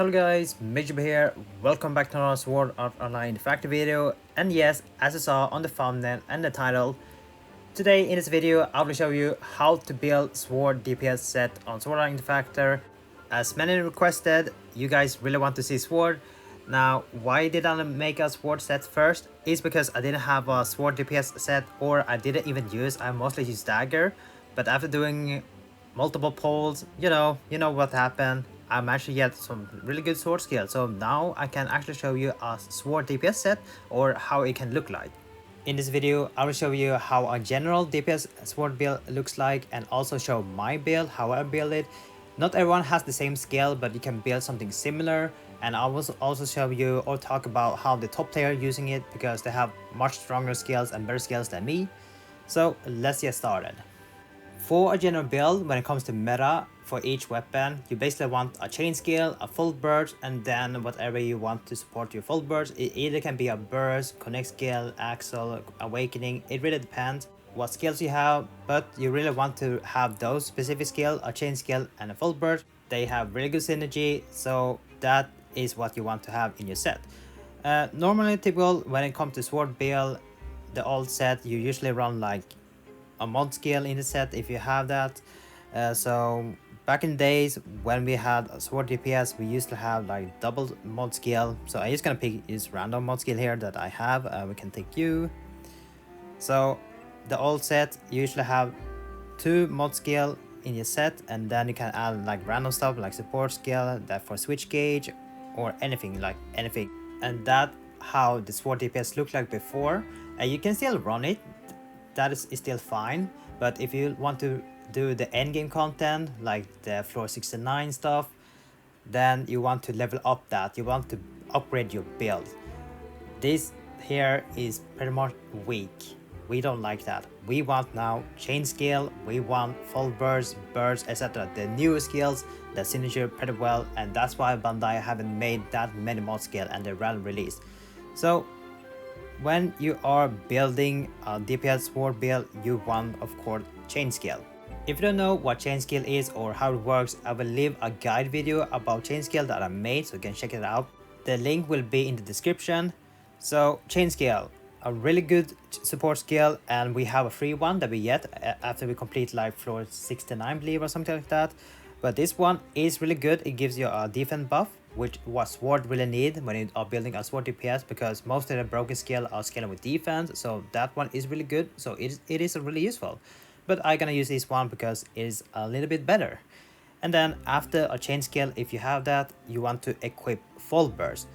Hello guys, MikuChibi here. Welcome back to another Sword Art Online Factory video. And yes, as you saw on the thumbnail and the title, today in this video I will show you how to build Sword DPS set on Sword Art Factor. As many requested, you guys really want to see Sword. Now, why did I make a Sword set first? Is because I didn't have a Sword DPS set, or I didn't even I mostly use Dagger. But after doing multiple polls, you know what happened. I'm actually get some really good sword skills, so now I can actually show you a sword DPS set or how it can look like. In this video, I will show you how a general DPS sword build looks like and also show my build, how I build it. Not everyone has the same skill, but you can build something similar, and I will also show you or talk about how the top player using it because they have much stronger skills and better skills than me. So let's get started. For a general build, when it comes to meta, for each weapon, you basically want a chain skill, a full burst, and then whatever you want to support your full burst. It either can be a burst, connect skill, axle, awakening, it really depends what skills you have, but you really want to have those specific skills, a chain skill and a full burst. They have really good synergy, so that is what you want to have in your set. Normally typical when it comes to sword build, the old set, you usually run like a mod skill in the set if you have that. So back in the days when we had a sword DPS, we used to have like double mod skill. So I'm just gonna pick this random mod skill here that I have. We can take you. So the old set usually have 2 mod skill in your set, and then you can add like random stuff like support skill, that for switch gauge or anything, and that how the sword DPS looked like before. And you can still run it, that is still fine, but if you want to do the endgame content like the floor 69 stuff, then you want to level up that, you want to upgrade your build. This here is pretty much weak. We don't like that. We want now chain skill, we want full burst, etc. The newer skills that synergy pretty well, and that's why Bandai haven't made that many mod skill and they're rarely released. So when you are building a DPS sword build, you want of course chain skill. If you don't know what chain skill is or how it works, I will leave a guide video about chain skill that I made, so you can check it out. The link will be in the description. So chain skill, a really good support skill, and we have a free one that we get after we complete like floor 69 I believe or something like that. But this one is really good. It gives you a defense buff, which what sword really need when you are building a sword DPS, because most of the broken skill are scaling with defense, so that one is really good. So it is really useful, but I'm gonna use this one because it is a little bit better. And then after a chain skill, if you have that, you want to equip full burst.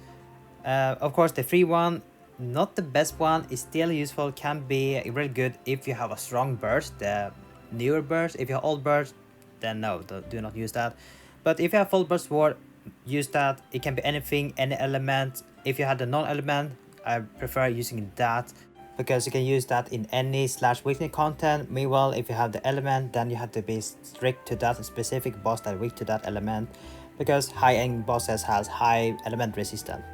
Of course the free one, not the best one, is still useful, can be really good if you have a strong burst, the newer burst. If you have old burst, then no, do not use that. But if you have full burst sword, use that. It can be anything, any element. If you had the non-element, I prefer using that because you can use that in any /weakness content. Meanwhile, if you have the element, then you have to be strict to that specific boss that weak to that element, because high-end bosses has high element resistance.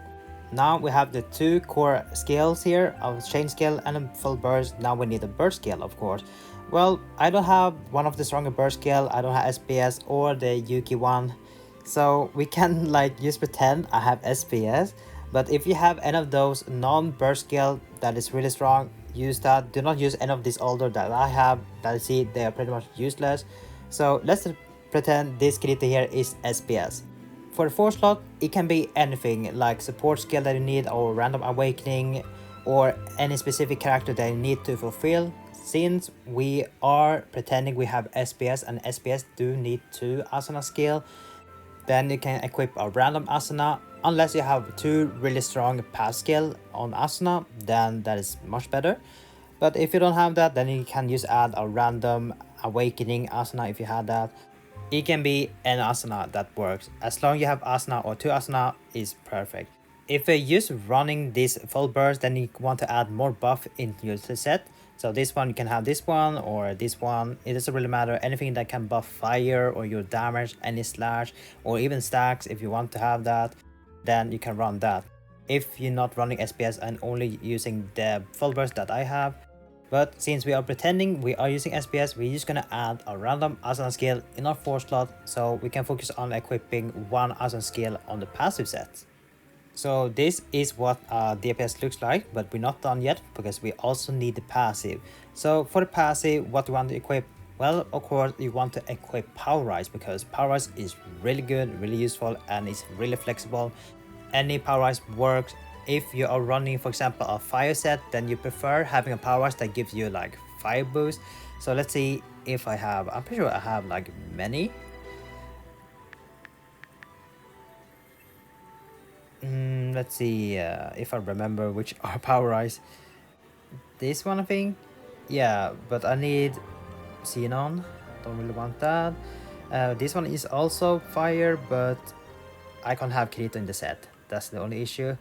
Now we have the 2 core skills here of chain skill and a full burst. Now we need a burst skill, of course. Well, I don't have one of the stronger burst skill. I don't have SPS or the Yuki one, so we can like just pretend I have SPS. But if you have any of those non-burst skill that is really strong, use that. Do not use any of these older that I have, that I see they are pretty much useless. So let's pretend this character here is SPS. For the 4th slot, it can be anything like support skill that you need, or random awakening, or any specific character that you need to fulfill. Since we are pretending we have SPS, and SPS do need 2 asana skill, then you can equip a random asana. Unless you have 2 really strong pass skill on asana, then that is much better. But if you don't have that, then you can just add a random awakening asana if you have that. It can be an asana that works. As long as you have asana or 2 asana is perfect. If you're just running this full burst, then you want to add more buff into your set. So this one, you can have this one or this one. It doesn't really matter. Anything that can buff fire or your damage, any slash, or even stacks. If you want to have that, then you can run that. If you're not running SPS and only using the full burst that I have, But since we are pretending we are using SPS, we're just gonna add a random Asana skill in our 4 slot, so we can focus on equipping one Asana skill on the passive set. So this is what DPS looks like, but we're not done yet because we also need the passive. So for the passive, what we want to equip? Well, of course, you want to equip Power Rise, because Power Rise is really good, really useful, and it's really flexible. Any Power Rise works. If you are running, for example, a fire set, then you prefer having a Power Rise that gives you like fire boost. So let's see if I have, I'm pretty sure I have like many. Let's see if I remember which are Power Rise. This one, I think. Yeah, but I need Xenon. Don't really want that. This one is also fire, but I can't have Kirito in the set. That's the only issue.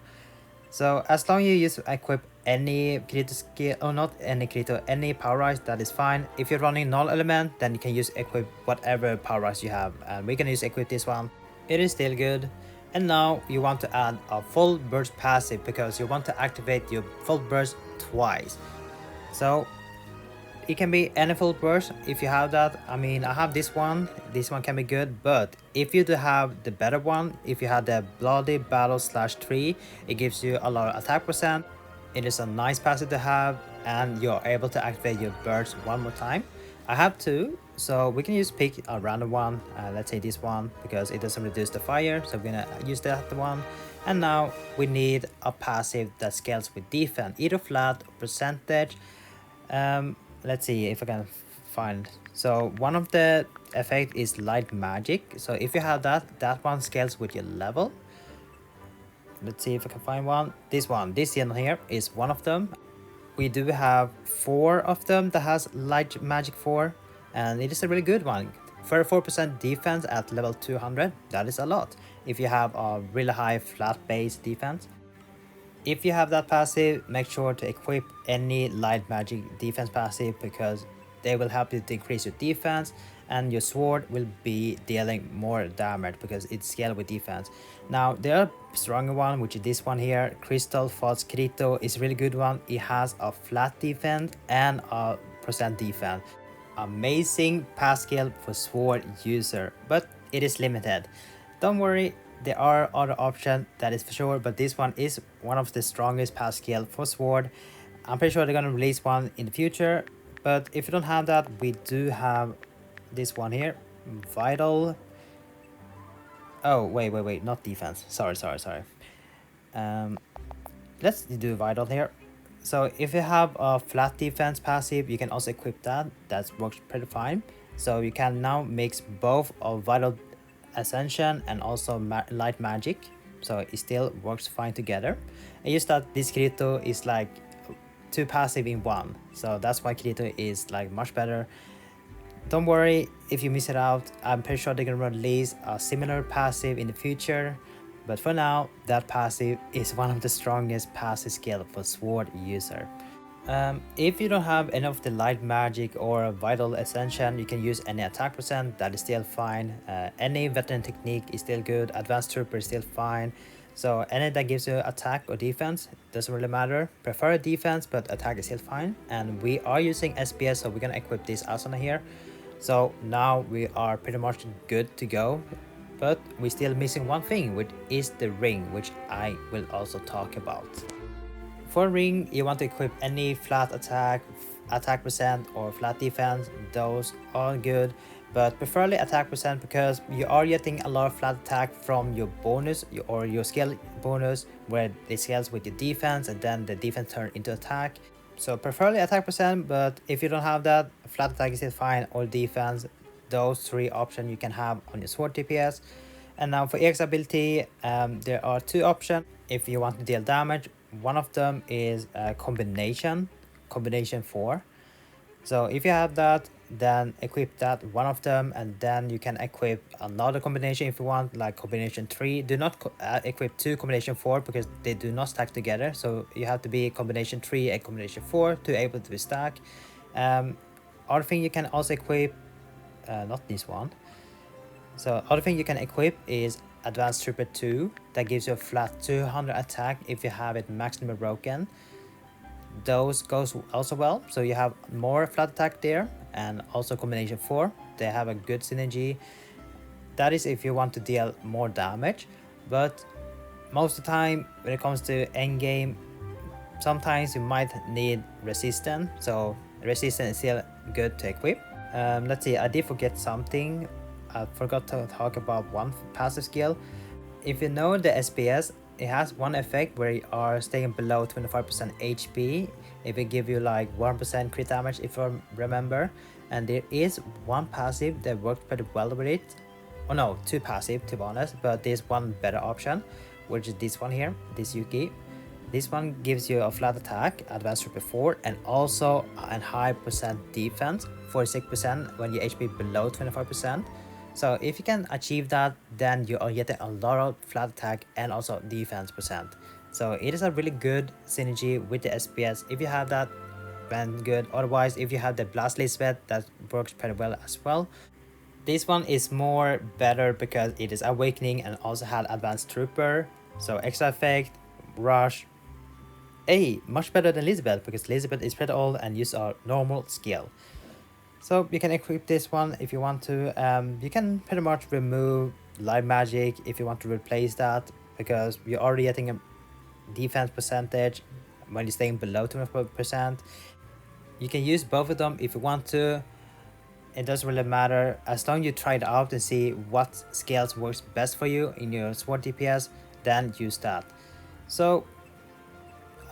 So as long as you use equip any Kirito skill, or not any Kirito, any Power Rise, that is fine. If you're running null element, then you can use equip whatever Power Rise you have, and we can use equip this one. It is still good. And now you want to add a full burst passive, because you want to activate your full burst twice. So it can be any full burst if you have that. I mean, I have this one can be good, but if you do have the better one, if you have the Bloody Battle /3, it gives you a lot of attack percent. It is a nice passive to have, and you're able to activate your burst one more time. I have two, so we can just pick a random one. Let's say this one, because it doesn't reduce the fire, so we're gonna use that one. And now we need a passive that scales with defense, either flat or percentage. Let's see if I can find. So one of the effect is light magic. So if you have that one scales with your level. Let's see if I can find one. This one here is one of them. We do have 4 of them that has light magic 4, and it is a really good one. 34% defense at level 200, that is a lot if you have a really high flat base defense. If you have that passive, make sure to equip any light magic defense passive, because they will help you to increase your defense, and your sword will be dealing more damage because it's scaled with defense. Now there are stronger one, which is this one here, Crystal False Kirito is a really good one. It has a flat defense and a percent defense. Amazing pass skill for sword user, but it is limited. Don't worry, there are other options, that is for sure, but this one is one of the strongest pass skill for sword. I'm pretty sure they're gonna release one in the future, but if you don't have that, we do have this one here, Vital. Oh, wait, not defense. Sorry. Let's do Vital here. So if you have a flat defense passive, you can also equip that. That works pretty fine. So you can now mix both of Vital Ascension and also light magic, so it still works fine together. And just that this Kirito is like 2 passive in 1, so that's why Kirito is like much better. Don't worry if you miss it out, I'm pretty sure they're gonna release a similar passive in the future, but for now that passive is one of the strongest passive skill for sword user. If you don't have any of the light magic or vital ascension, you can use any attack percent, that is still fine. Any veteran technique is still good, advanced trooper is still fine. So any that gives you attack or defense, doesn't really matter. Prefer defense, but attack is still fine. And we are using SPS, so we're gonna equip this Asana here. So now we are pretty much good to go. But we're still missing one thing, which is the ring, which I will also talk about. For ring, you want to equip any flat attack, attack percent, or flat defense. Those are good, but preferably attack percent, because you are getting a lot of flat attack from your bonus or your skill bonus, where it scales with your defense and then the defense turn into attack. So preferably attack percent, but if you don't have that, flat attack is still fine, or defense. Those 3 options you can have on your sword DPS. And now for EX ability, there are 2 options if you want to deal damage. One of them is combination 4. So if you have that, then equip that one of them, and then you can equip another combination if you want, like combination 3. Do not equip 2 combination 4, because they do not stack together. So you have to be combination 3 and combination 4 to be able to stack. Other thing you can also equip, not this one. So other thing you can equip is Advanced Trooper 2, that gives you a flat 200 attack if you have it maximum broken. those goes also well. So you have more flat attack there, and also combination 4, they have a good synergy. That is if you want to deal more damage, but most of the time when it comes to end game, sometimes you might need resistance, so resistance is still good to equip. Let's see, I did forget something. I forgot to talk about one passive skill. If you know the SPS, it has one effect where you are staying below 25% HP. It will give you like 1% crit damage if I remember. And there is one passive that works pretty well with it. Oh no, two passive to be honest, but there's one better option, which is this one here, this Yuki. This one gives you a flat attack, advanced Rapier 4, and also a high percent defense, 46% when your HP below 25%. So if you can achieve that, then you are getting a lot of flat attack and also defense percent. So it is a really good synergy with the SPS. If you have that, then good. Otherwise, if you have the Blast Lisbeth, that works pretty well as well. This one is more better because it is Awakening and also had Advanced Trooper. So extra effect, rush. Hey, much better than Lisbeth because Lisbeth is pretty old and use a normal skill. So you can equip this one if you want to. You can pretty much remove light magic if you want to replace that, because you're already getting a defense percentage when you're staying below 20%. You can use both of them if you want to. It doesn't really matter, as long as you try it out and see what skills works best for you in your Sword DPS, then use that. So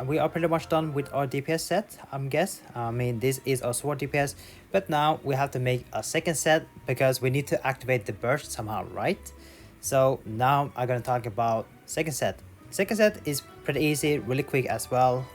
we are pretty much done with our DPS set, I mean, this is our Sword DPS, but now we have to make a second set because we need to activate the burst somehow, right? So now I'm gonna talk about second set. Second set is pretty easy, really quick as well.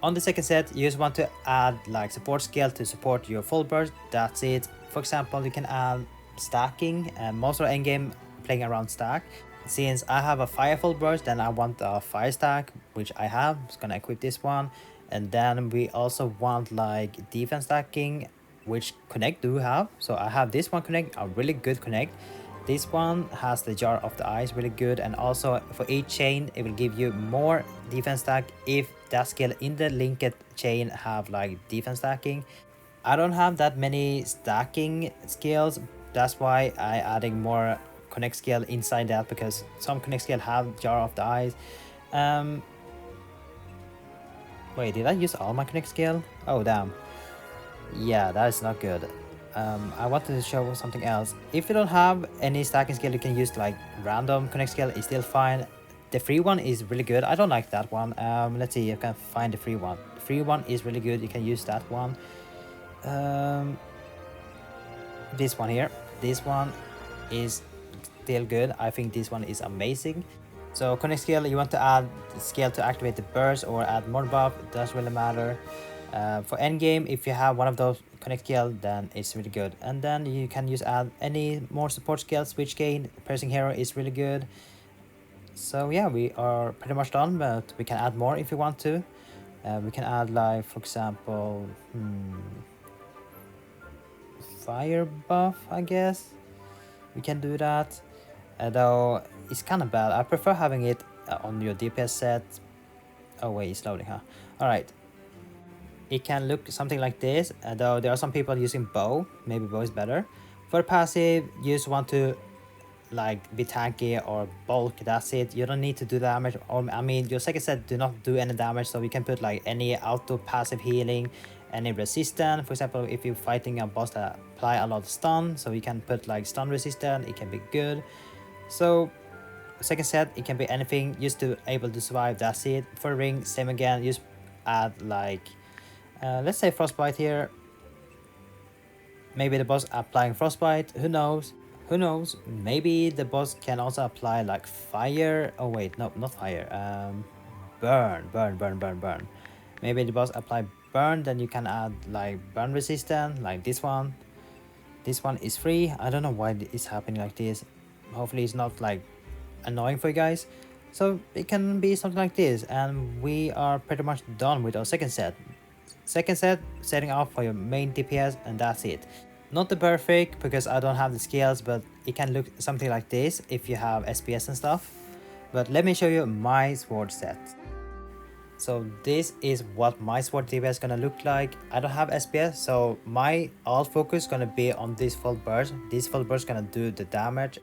On the second set, you just want to add like support skill to support your full burst, that's it. For example, you can add stacking, and most of the endgame playing around stack. Since I have a fire full burst, then I want a fire stack, which I have. I'm just gonna equip this one. And then we also want like defense stacking, which Connect do have. So I have this one Connect, a really good Connect. This one has the Jar of the Eyes, really good. And also for each chain, it will give you more defense stack if that skill in the linked chain have like defense stacking. I don't have that many stacking skills. That's why I adding more Connect skill inside that, because some Connect skill have Jar of the Eyes. Wait, did I use all my Connect skill? Oh damn. Yeah, that is not good. I wanted to show something else. If you don't have any stacking skill, you can use like random Connect skill, is still fine. The free one is really good. I don't like that one. Let's see, you can find the free one. The free one is really good, you can use that one. This one here, this one is still good. I think this one is amazing. So Connect skill, you want to add the skill to activate the burst or add more buff, it doesn't really matter. For endgame, if you have one of those Connect skill, then it's really good. And then you can use add any more support skills, Switch Gain, Pressing Hero is really good. So yeah, we are pretty much done, but we can add more if you want to. We can add like, for example, fire buff, I guess. We can do that. Though it's kind of bad. I prefer having it on your DPS set. Oh wait, it's loading, huh? Alright. It can look something like this, though there are some people using bow. Maybe bow is better. For passive, you just want to like be tanky or bulk, that's it. You don't need to do damage. Or I mean, your second set do not do any damage, so we can put like any auto passive healing, any resistance. For example, if you're fighting a boss that apply a lot of stun, so we can put like stun resistance, it can be good. So second set, it can be anything just to able to survive, that's it. For ring, same again, just add like let's say frostbite here. Maybe the boss applying frostbite, who knows? Who knows? Maybe the boss can also apply like fire. Oh wait, no, not fire. Burn. Maybe the boss apply burn, then you can add like burn resistance, like this one. This one is free. I don't know why it's happening like this. Hopefully it's not like annoying for you guys. So it can be something like this, and we are pretty much done with our second set. Second set, setting up for your main DPS, and that's it. Not the perfect, because I don't have the skills, but it can look something like this if you have SPS and stuff. But let me show you my sword set. So this is what my Sword DPS is gonna look like. I don't have SPS, so my alt focus is gonna be on this full burst. This full burst is gonna do the damage.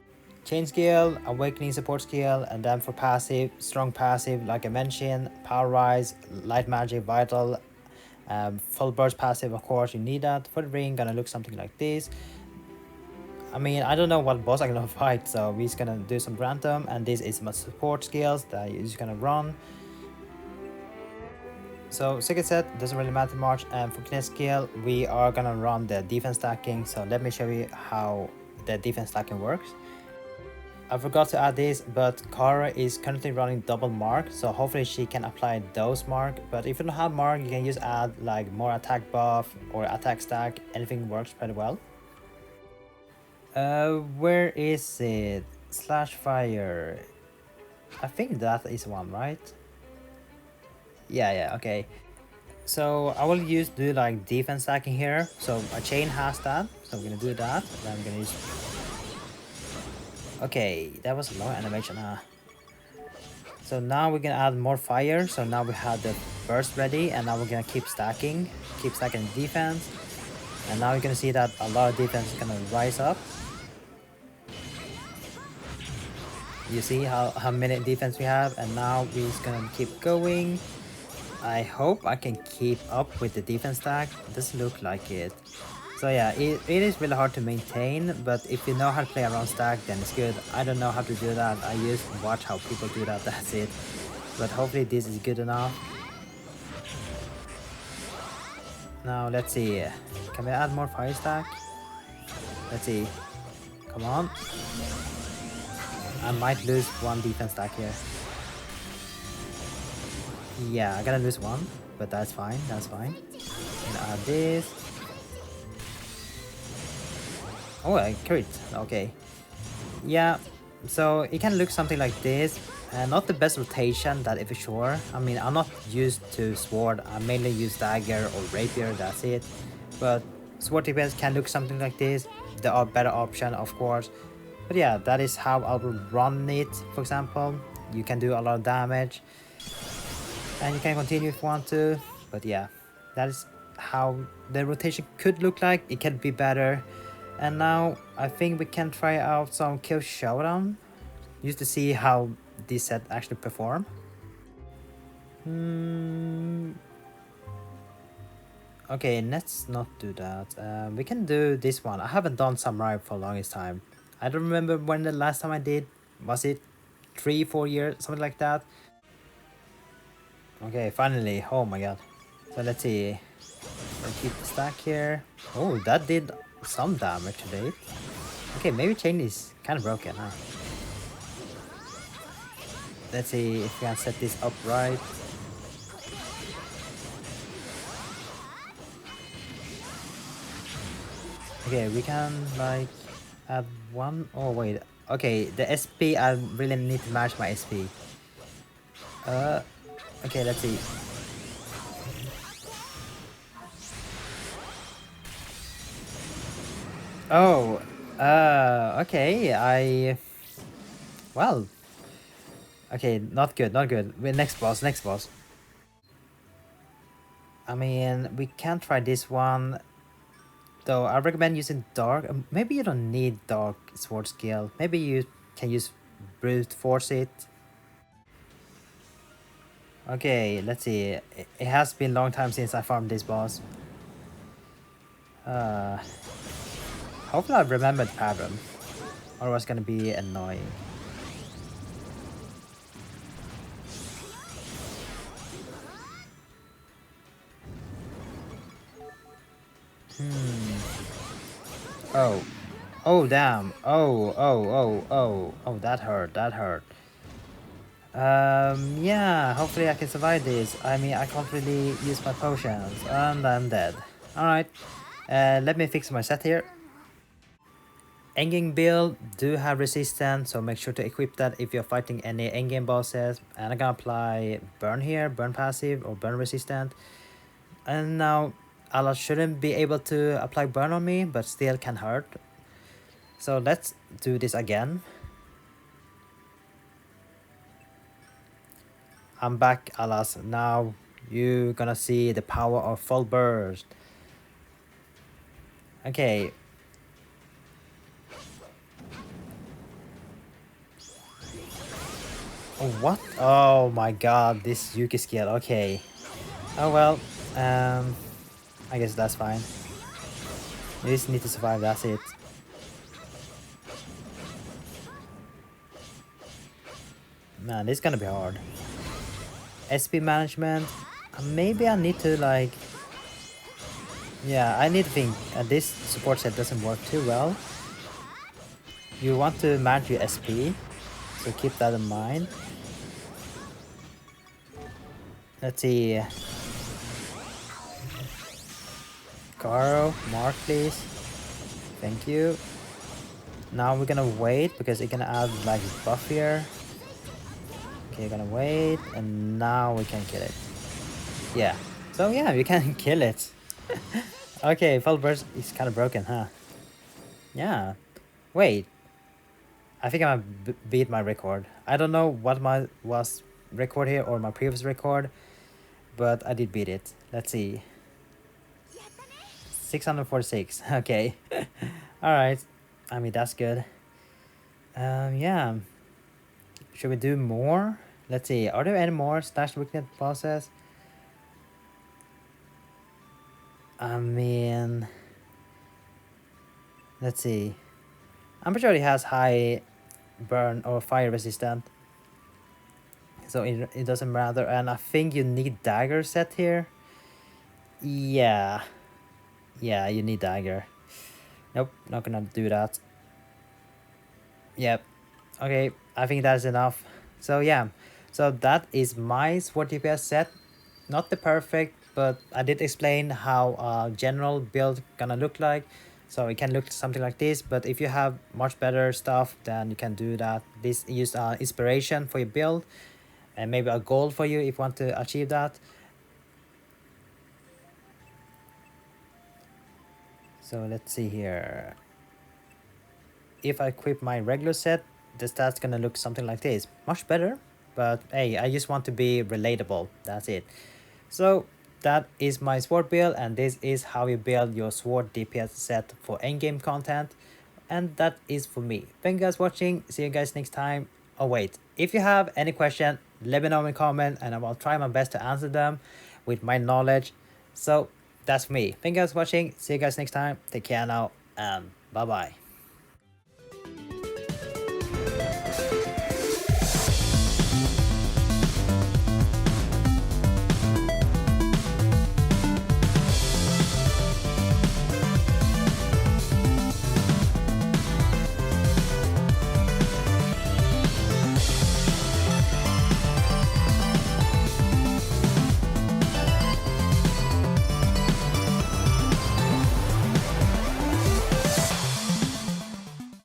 Chain skill, awakening support skill, and then for passive, strong passive like I mentioned, power rise, light magic, vital, full burst passive, of course you need that. For the ring, gonna look something like this. I mean, I don't know what boss I'm gonna fight, so we're just gonna do some random, and this is my support skills that you're just gonna run. So second set doesn't really matter much, and for kinetic skill we are gonna run the defense stacking. So let me show you how the defense stacking works. I forgot to add this, but Kara is currently running double mark, so hopefully she can apply those mark. But if you don't have mark, you can just add like more attack buff or attack stack. Anything works pretty well. Where is it? Slash fire. I think that is one, right? Yeah, okay. So I will do like defense stacking here. So a chain has that, so I'm gonna do that. Then I'm gonna use. Okay, that was a long animation, huh? So now we're gonna add more fire. So now we have the burst ready, and now we're gonna keep stacking defense. And now you're gonna see that a lot of defense is gonna rise up. You see how many defense we have, and now we're just gonna keep going. I hope I can keep up with the defense stack. It doesn't look like it. So yeah, it is really hard to maintain, but if you know how to play around stack, then it's good. I don't know how to do that. I just watch how people do that, that's it. But hopefully this is good enough. Now let's see. Can we add more fire stack? Let's see. Come on. I might lose one defense stack here. Yeah, I gotta lose one, but that's fine, that's fine. Gonna add this. Oh, I crit. Okay. Yeah, so it can look something like this. Not the best rotation, that is for sure. I mean, I'm not used to sword. I mainly use dagger or rapier, that's it. But sword DPS can look something like this. There are better option, of course. But yeah, that is how I would run it, for example. You can do a lot of damage. And you can continue if you want to. But yeah, that is how the rotation could look like. It can be better. And now I think we can try out some kill Showdown, just to see how this set actually perform. Okay, let's not do that. We can do this one. I haven't done Samurai for the longest time. I don't remember when the last time I did. Was it 3-4 years, something like that? Okay, finally. Oh my god. So let's see. I'll keep the stack here. Oh, that did some damage today. Okay, maybe chain is kind of broken, huh? Let's see if we can set this up right. Okay, we can like add one. Oh wait. Okay, the SP, I really need to match my SP. Okay, let's see. Oh, okay, well, okay, not good, not good. Wait, next boss, next boss. I mean, we can try this one, though I recommend using dark. Maybe you don't need dark sword skill. Maybe you can use brute force it. Okay, let's see. It has been a long time since I farmed this boss. Hopefully I remember the pattern, or it's gonna be annoying. Oh. Oh, damn. Oh, that hurt, that hurt. Yeah, hopefully I can survive this. I mean, I can't really use my potions, and I'm dead. Alright, let me fix my set here. Endgame build do have resistance, so make sure to equip that if you're fighting any endgame bosses. And I'm gonna apply burn here, burn passive or burn resistant. And now Allah shouldn't be able to apply burn on me, but still can hurt. So let's do this again. I'm back, alas. Now you're gonna see the power of full burst. Okay. Oh, what? Oh my god, this Yuki skill. Okay. Oh well. I guess that's fine. You just need to survive, that's it. Man, this is gonna be hard. SP management. Maybe I need to like... Yeah, I need to think. This support set doesn't work too well. You want to manage your SP, so keep that in mind. Let's see. Caro, Mark, please. Thank you. Now we're gonna wait because it's gonna add like buff here. Okay, gonna wait, and now we can kill it. Yeah. So yeah, we can kill it. Okay, full burst is kind of broken, huh? Yeah. Wait. I think I beat my record. I don't know what my was record here or my previous record, but I did beat it. Let's see. 646. Okay. All right. I mean, that's good. Yeah. Should we do more? Let's see. Are there any more slash weakness process? I mean, let's see. I'm pretty sure it has high burn or fire resistant, so it doesn't matter. And I think you need dagger set here. Yeah, you need dagger. Nope, not gonna do that. Yep. Okay, I think that's enough. So yeah, so that is my Sword DPS set. Not the perfect, but I did explain how a general build gonna look like. So it can look something like this, but if you have much better stuff, then you can do that. This use inspiration for your build, and maybe a goal for you if you want to achieve that. So let's see here. If I equip my regular set, the stats gonna look something like this. Much better, but hey, I just want to be relatable. That's it. So that is my sword build, and this is how you build your sword DPS set for endgame content. And that is for me. Thank you guys for watching. See you guys next time. Oh wait, if you have any question, let me know in the comment and I will try my best to answer them with my knowledge. So that's me. Thank you guys for watching. See you guys next time. Take care now and bye bye.